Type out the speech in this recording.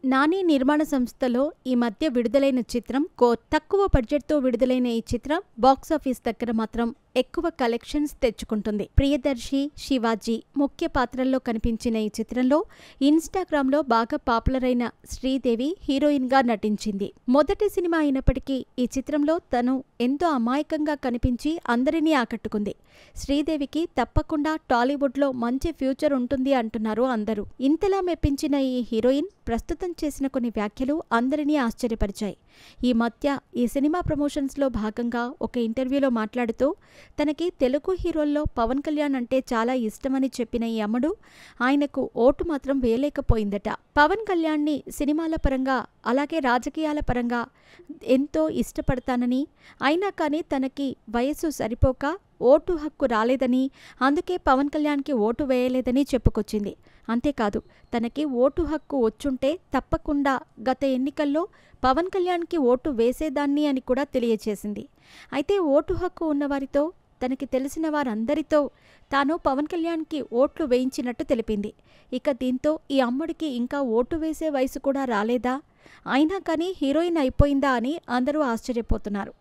నాని నిర్మాణ సంస్థలో ఈ మధ్య విడుదలైన చిత్రం తక్కువ బడ్జెట్తో విడుదలైన ఈ చిత్రం బాక్సాఫీస్ దగ్గర మాత్రం ఎక్కువ కలెక్షన్స్ తెచ్చుకుంటుంది. ప్రియదర్శి, శివాజీ ముఖ్య పాత్రల్లో కనిపించిన ఈ చిత్రంలో ఇన్స్టాగ్రామ్లో బాగా పాపులర్ అయిన శ్రీదేవి హీరోయిన్గా నటించింది. మొదటి సినిమా అయినప్పటికీ ఈ చిత్రంలో తను ఎంతో అమాయకంగా కనిపించి అందరినీ ఆకట్టుకుంది. శ్రీదేవికి తప్పకుండా టాలీవుడ్లో మంచి ఫ్యూచర్ ఉంటుంది అంటున్నారు అందరూ. ఇంతలా మెప్పించిన ఈ హీరోయిన్ ప్రస్తుతం చేసిన కొన్ని వ్యాఖ్యలు అందరినీ ఆశ్చర్యపరిచాయి. ఈ మధ్య ఈ సినిమా ప్రమోషన్స్లో భాగంగా ఒక ఇంటర్వ్యూలో మాట్లాడుతూ తనకి తెలుగు హీరోల్లో పవన్ కళ్యాణ్ అంటే చాలా ఇష్టమని చెప్పిన ఈ అమ్మడు ఆయనకు ఓటు మాత్రం వేయలేకపోయిందట. పవన్ కళ్యాణ్ని సినిమాల పరంగా అలాగే రాజకీయాల పరంగా ఎంతో ఇష్టపడతానని, అయినా కానీ తనకి వయస్సు సరిపోక ఓటు హక్కు రాలేదని, అందుకే పవన్ కళ్యాణ్కి ఓటు వేయలేదని చెప్పుకొచ్చింది. అంతేకాదు, తనకి ఓటు హక్కు వచ్చుంటే తప్పకుండా గత ఎన్నికల్లో పవన్ కళ్యాణ్కి ఓటు వేసేదాన్ని అని కూడా తెలియచేసింది. అయితే ఓటు హక్కు ఉన్నవారితో, తనకి తెలిసిన వారందరితో తాను పవన్ కళ్యాణ్కి ఓట్లు వేయించినట్టు తెలిపింది. ఇక దీంతో ఈ అమ్మడికి ఇంకా ఓటు వేసే వయసు కూడా రాలేదా, అయినా కానీ హీరోయిన్ అయిపోయిందా అని అందరూ ఆశ్చర్యపోతున్నారు.